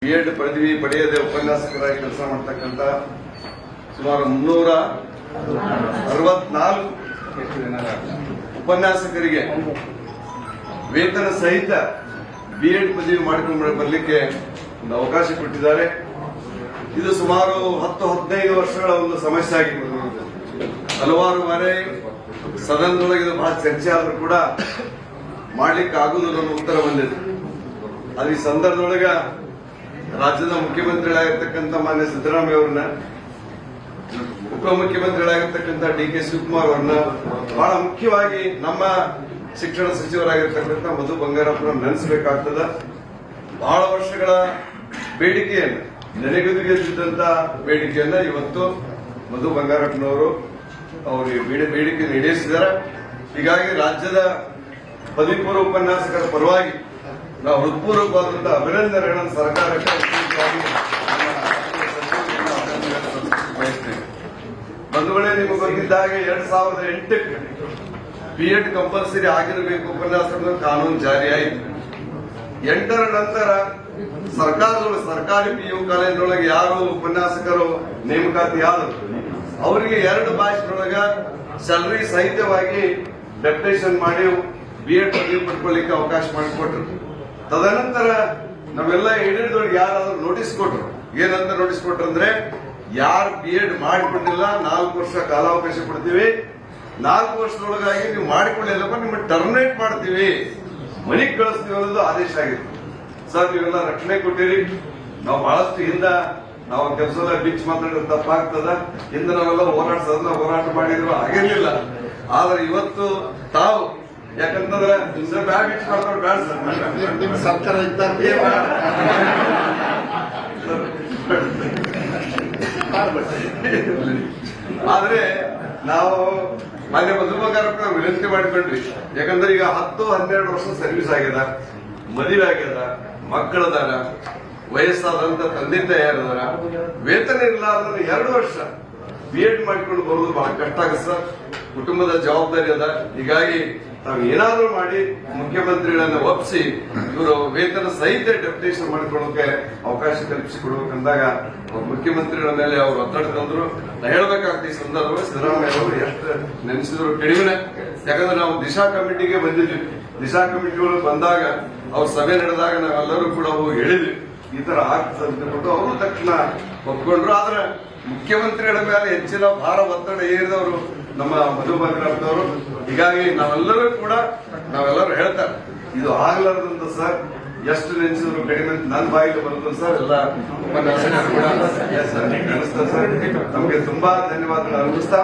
B.Ed ಪದವಿ ಪಡೆಯದೆ ಉಪನ್ಯಾಸಕರಾಗಿ ಕೆಲಸ ಮಾಡತಕ್ಕಂತ ಸುಮಾರು 364 ಉಪನ್ಯಾಸಕರಿಗೆ ವೇತನ ಸಹಿತ B.Ed ಪದವಿ ಮಾಡಿಕೊಂಡು ಬರಲಿಕ್ಕೆ ಒಂದು ಅವಕಾಶ ಕೊಟ್ಟಿದ್ದಾರೆ. ಇದು ಸುಮಾರು 10-15 ವರ್ಷಗಳ ಒಂದು ಸಮಸ್ಯೆ ಆಗಿತ್ತು. ಹಲವಾರು ಬಾರಿ ಸದನದೊಳಗೆ ಇದು ಬಹಳ ಚರ್ಚೆ ಆದ್ರೂ ಕೂಡ ಮಾಡ್ಲಿಕ್ಕೆ ಆಗುವುದಿಲ್ಲ ಅನ್ನೋ ಉತ್ತರ ಬಂದಿದೆ. ಅದು ಈ ಸಂದರ್ಭದೊಳಗ ರಾಜ್ಯದ ಮುಖ್ಯಮಂತ್ರಿಗಳಾಗಿರ್ತಕ್ಕಂಥ ಮಾನ್ಯ ಸಿದ್ದರಾಮಯ್ಯ ಅವರನ್ನ, ಉಪಮುಖ್ಯಮಂತ್ರಿಗಳಾಗಿರ್ತಕ್ಕಂಥ D.K. ಶಿವಕುಮಾರ್ ಅವರನ್ನ, ಬಹಳ ಮುಖ್ಯವಾಗಿ ನಮ್ಮ ಶಿಕ್ಷಣ ಸಚಿವರಾಗಿರ್ತಕ್ಕಂಥ ಮಧು ಬಂಗಾರಪ್ಪನ ನೆನೆಸಬೇಕಾಗ್ತದ. ಬಹಳ ವರ್ಷಗಳ ಬೇಡಿಕೆಯನ್ನು, ನೆನೆಗುದಿಗೆದ್ದಂತ ಬೇಡಿಕೆಯನ್ನ ಇವತ್ತು ಮಧು ಬಂಗಾರಪ್ಪನವರು ಅವರು ಬೇಡಿಕೆ ಈಡೇರಿಸಿದ್ದಾರೆ. ಹೀಗಾಗಿ ರಾಜ್ಯದ ಪದವಿ ಪೂರ್ವ ಉಪನ್ಯಾಸಕರ ಪರವಾಗಿ ನಾವು ಹೃತ್ಪೂರ್ವಕವಾದಂತಹ ಅಭಿನಂದನೆಗಳನ್ನು ಸರ್ಕಾರಕ್ಕೆ ಬಯಸ್ತೇವೆ. ಬಂಧುಗಳೇ, ನಿಮಗೆ ಗೊತ್ತಿದ್ದ ಹಾಗೆ 2008 B.Ed ಕಂಪಲ್ಸರಿ ಆಗಿರಬೇಕು ಉಪನ್ಯಾಸಕರ ಕಾನೂನು ಜಾರಿಯಾಯಿತು. 8ರ ನಂತರ ಸರ್ಕಾರದೊಳಗೆ ಸರ್ಕಾರಿ PU ಕಾಲೇಜಿನೊಳಗೆ ಯಾರು ಉಪನ್ಯಾಸಕರು ನೇಮಕಾತಿ ಆದರು ಅವರಿಗೆ 2 ಬ್ಯಾಚ್ನೊಳಗ ಸ್ಯಾಲರಿ ಸಹಿತವಾಗಿ ಡೆಪ್ಯುಟೇಷನ್ ಮಾಡಿ B.Ed ಪದವಿ ಪಡ್ಕೊಳ್ಳಿಕ್ಕೆ ಅವಕಾಶ ಮಾಡಿಕೊಟ್ರು. ತದನಂತರ ನಾವೆಲ್ಲ ಹಿಡಿದೊಳಗೆ ಯಾರಾದ್ರೂ ನೋಟಿಸ್ ಕೊಟ್ರು. ಏನಂತ ನೋಟಿಸ್ ಕೊಟ್ರು ಅಂದ್ರೆ, ಯಾರು B.Ed ಮಾಡಿಕೊಂಡಿಲ್ಲ 4 ವರ್ಷ ಕಾಲಾವಕಾಶ ಕೊಡ್ತೀವಿ, 4 ವರ್ಷದೊಳಗಾಗಿ ನೀವು ಮಾಡಿಕೊಂಡಿಲ್ಲಪ್ಪ ನಿಮ್ಮನ್ನು ಟರ್ಮಿನೇಟ್ ಮಾಡ್ತೀವಿ, ಮನೆಗೆ ಕಳಿಸ್ತೀವಿ ಅನ್ನೋದು ಆದೇಶ ಆಗಿತ್ತು. ಸರ್, ನೀವೆಲ್ಲ ರಕ್ಷಣೆ ಕೊಟ್ಟಿರಿ. ನಾವು ಬಹಳಷ್ಟು ಹಿಂದ ನಾವು ಕೆಲಸ ಬಿಚ್ಚಿ ಮಾತಾಡೋದು ತಪ್ಪಾಗ್ತದ. ಹಿಂದೆ ನಾವೆಲ್ಲ ಹೋರಾಟ ಮಾಡಿದ್ರು ಆಗಿರ್ಲಿಲ್ಲ. ಆದ್ರೆ ಇವತ್ತು ತಾವು ಯಾಕಂತಂದ್ರೆ ಬ್ಯಾಗ್ ಬಿಚ್ಚಿ ಮಾಡ್ತಾರೆ, ಬ್ಯಾಡ ಸರ್ ಸರ್ಕಾರ ಆದ್ರೆ ನಾವು ಮಾನ್ಯ ಮಧು ಬಂಗಾರಪ್ಪ ವಿನಂತಿ ಮಾಡಿಕೊಂಡ್ರಿ. ಯಾಕಂದ್ರೆ ಈಗ 10-12 ವರ್ಷ ಸರ್ವಿಸ್ ಆಗ್ಯದ, ಮದುವೆ ಆಗ್ಯದ, ಮಕ್ಕಳದಾರ, ವಯಸ್ಸಾದಂತ ತಂದೆ ತಾಯಿಯಾರದಾರ, ವೇತನ ಇರಲಾರ್ದ್ರೆ 2 ವರ್ಷ B.Ed ಮಾಡಿಕೊಂಡು ಬರೋದು ಬಹಳ ಕಷ್ಟ ಆಗುತ್ತೆ ಸರ್. ಕುಟುಂಬದ ಜವಾಬ್ದಾರಿ ಅದ. ಹೀಗಾಗಿ ತಾವು ಏನಾದ್ರೂ ಮಾಡಿ ಮುಖ್ಯಮಂತ್ರಿಗಳನ್ನ ಒಪ್ಪಿಸಿ ಇವರು ವೇತನ ಸಹಿತ ಡೆಪ್ಯುಟೇಷನ್ ಮಾಡಿಕೊಳ್ಳೋಕೆ ಅವಕಾಶ ಕಲ್ಪಿಸಿಕೊಡ್ಬೇಕಂದಾಗ ಮುಖ್ಯಮಂತ್ರಿಗಳ ಮೇಲೆ ಅವರು ಒತ್ತಡ ತಂದ್ರು. ಹೇಳ್ಬೇಕಾಗ್ತದೆ ಈ ಸಂದರ್ಭದಲ್ಲಿ ಸಿದ್ದರಾಮಯ್ಯ ಅವರು ಎಷ್ಟು ನೆನೆಸಿದ್ರು ಕಡಿಮೆ. ಯಾಕಂದ್ರೆ ನಾವು ದಿಶಾ ಕಮಿಟಿಗೆ ಬಂದಿದ್ವಿ. ದಿಶಾ ಕಮಿಟಿಗಳು ಬಂದಾಗ ಅವ್ರ ಸಭೆ ನಡೆದಾಗ ನಾವೆಲ್ಲರೂ ಕೂಡ ಹೋಗಿ ಹೇಳಿದ್ವಿ ಈ ತರ ಆಗ್ತದೆ ಅಂತ ಬಿಟ್ಟು ಅವರು ತಕ್ಷಣ ಒಪ್ಕೊಂಡ್ರು. ಆದ್ರೆ ಮುಖ್ಯಮಂತ್ರಿಗಳ ಮೇಲೆ ಹೆಚ್ಚಿನ ಭಾರ ಒತ್ತಡ ಏರಿದವರು ನಮ್ಮ ಮಧು ಬಂಗಾರಪ್ಪನವರು. ಹೀಗಾಗಿ ನಾವೆಲ್ಲರೂ ಹೇಳ್ತಾರೆ ಇದು ಆಗ್ಲಾರ್ದಂತ ಸರ್, ಎಷ್ಟು ನೆನೆಸಿದ್ರು ಕಡಿಮೆ. ನನ್ನ ಬಾಯಿಗೆ ಬರುತ್ತೆ ಸರ್, ಎಲ್ಲ ಉಪನ್ಯಾಸಕರು ಕೂಡ ಕಾಣಿಸ್ತಾ ಸರ್. ನಮಗೆ ತುಂಬಾ ಧನ್ಯವಾದಗಳು ಅರ್ಪಿಸ್ತಾ,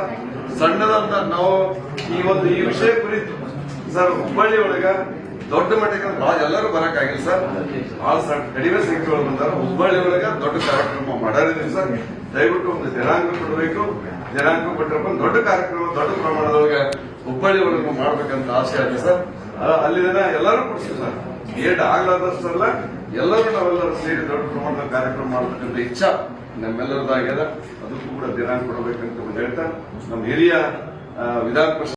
ಸಣ್ಣದಂತ ನಾವು ಈ ವಿಷಯ ಕುರಿತು ಸರ್ ಹುಬ್ಬಳ್ಳಿ ಒಳಗ ದೊಡ್ಡ ಮಟ್ಟಕ್ಕೆ ಎಲ್ಲರೂ ಬರಕ್ಕಾಗಿಲ್ಲ ಸರ್, ಬಹಳ ಕಡಿಮೆ ಸಂಖ್ಯೆಗಳು ಬಂದಾರ. ಹುಬ್ಬಳ್ಳಿ ಒಳಗ ದೊಡ್ಡ ಕಾರ್ಯಕ್ರಮ ಮಾಡಿದ್ವಿ ಸರ್. ದಯವಿಟ್ಟು ಒಂದು ದಿನಾಂಕ ಕೊಡಬೇಕು. ದಿನಾಂಕ ಕೊಟ್ಟರಪ್ಪ ದೊಡ್ಡ ಕಾರ್ಯಕ್ರಮ ದೊಡ್ಡ ಪ್ರಮಾಣದೊಳಗೆ ಹುಬ್ಬಳ್ಳಿ ಒಳಗೆ ಮಾಡ್ಬೇಕಂತ ಆಸೆ ಆಗಿದೆ ಸರ್. ಅಲ್ಲಿ ಎಲ್ಲರೂ ಕೊಡ್ತೀವಿ ಸರ್. B.Ed ಆಗ್ಲಾದಷ್ಟಲ್ಲ, ನಾವೆಲ್ಲರೂ ಸೇರಿ ದೊಡ್ಡ ಪ್ರಮಾಣದ ಕಾರ್ಯಕ್ರಮ ಮಾಡ್ಬೇಕಂತ ಇಚ್ಛಾ ನಮ್ಮೆಲ್ಲರದಾಗ್ಯದ. ಅದಕ್ಕೂ ಕೂಡ ದಿನಾಂಕ ಕೊಡಬೇಕಂತ ಹೇಳ್ತಾ ನಮ್ಮ ಹಿರಿಯ ವಿಧಾನ ಪರಿಷತ್